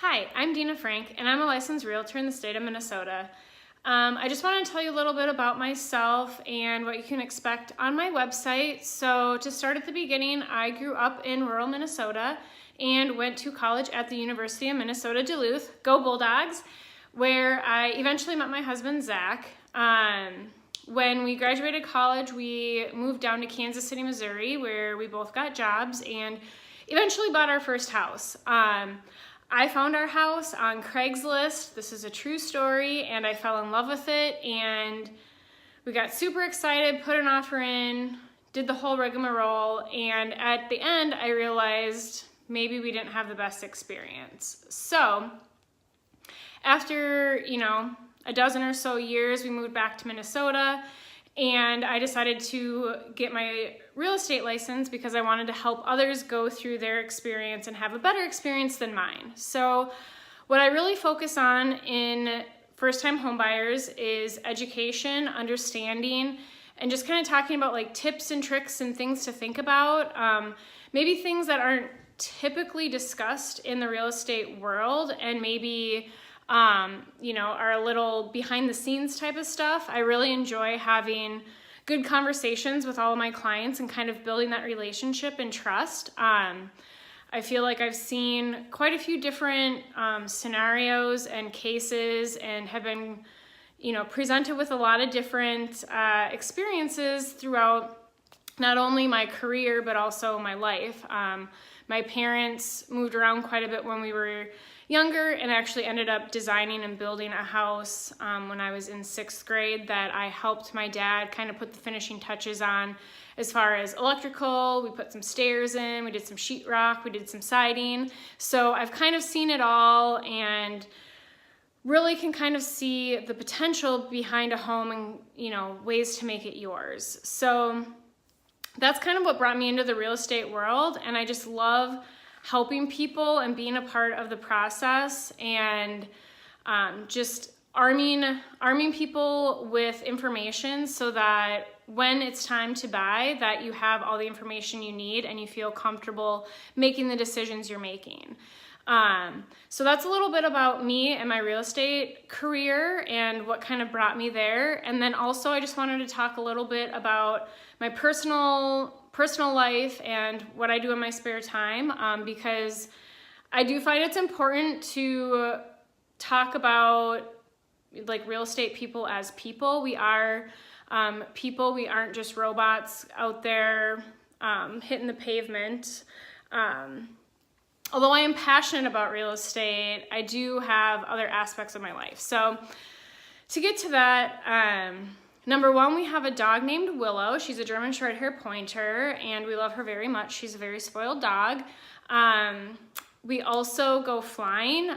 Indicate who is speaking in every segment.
Speaker 1: Hi, I'm Dina Frank, and I'm a licensed realtor in the state of Minnesota. I just want to tell you a little bit about myself and what you can expect on my website. So to start at the beginning, I grew up in rural Minnesota and went to college at the University of Minnesota Duluth, go Bulldogs, where I eventually met my husband, Zach. When we graduated college, we moved down to Kansas City, Missouri, where we both got jobs and eventually bought our first house. I found our house on Craigslist. This is a true story, and I fell in love with it, and we got super excited, put an offer in, did the whole rigmarole, and at the end, I realized maybe we didn't have the best experience. So after, a dozen or so years, we moved back to Minnesota, and I decided to get my real estate license because I wanted to help others go through their experience and have a better experience than mine. So what I really focus on in first-time homebuyers is education, understanding, and just kind of talking about like tips and tricks and things to think about. Maybe things that aren't typically discussed in the real estate world and maybe are a little behind the scenes type of stuff. I really enjoy having good conversations with all of my clients and kind of building that relationship and trust. I feel like I've seen quite a few different scenarios and cases and have been, presented with a lot of different experiences throughout not only my career, but also my life. My parents moved around quite a bit when we were younger and actually ended up designing and building a house when I was in 6th grade that I helped my dad kind of put the finishing touches on as far as electrical. We put some stairs in, we did some sheetrock, we did some siding. So I've kind of seen it all and really can kind of see the potential behind a home and, ways to make it yours. So that's kind of what brought me into the real estate world, and I just love helping people and being a part of the process and just arming people with information so that when it's time to buy, that you have all the information you need and you feel comfortable making the decisions you're making. So that's a little bit about me and my real estate career and what kind of brought me there. And then also I just wanted to talk a little bit about my personal life and what I do in my spare time, because I do find it's important to talk about like real estate people as people. We are people, we aren't just robots out there hitting the pavement. Although I am passionate about real estate, I do have other aspects of my life. So to get to that, number one, we have a dog named Willow. She's a German Shorthair Pointer, and we love her very much. She's a very spoiled dog. We also go flying.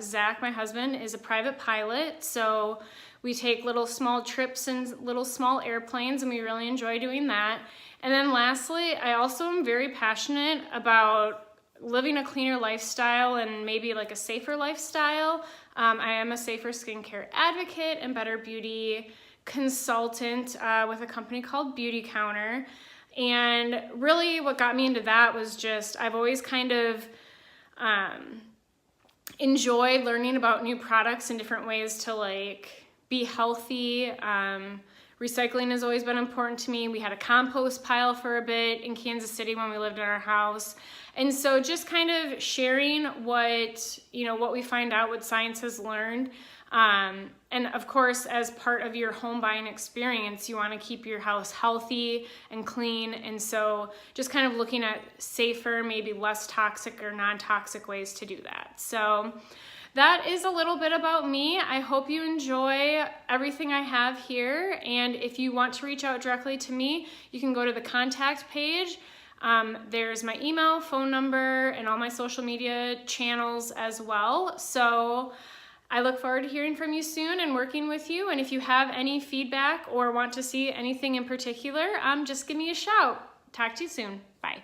Speaker 1: Zach, my husband, is a private pilot, so we take little small trips in little small airplanes, and we really enjoy doing that. And then lastly, I also am very passionate about living a cleaner lifestyle and maybe like a safer lifestyle. I am a safer skincare advocate and better beauty consultant with a company called Beauty Counter. And really what got me into that was just, I've always kind of enjoyed learning about new products and different ways to like be healthy. Recycling has always been important to me. We had a compost pile for a bit in Kansas City when we lived in our house. And so just kind of sharing what we find out, what science has learned. And of course, as part of your home buying experience, you want to keep your house healthy and clean. And so just kind of looking at safer, maybe less toxic or non-toxic ways to do that. So that is a little bit about me. I hope you enjoy everything I have here. And if you want to reach out directly to me, you can go to the contact page. There's my email, phone number, and all my social media channels as well. So I look forward to hearing from you soon and working with you. And if you have any feedback or want to see anything in particular, just give me a shout. Talk to you soon. Bye.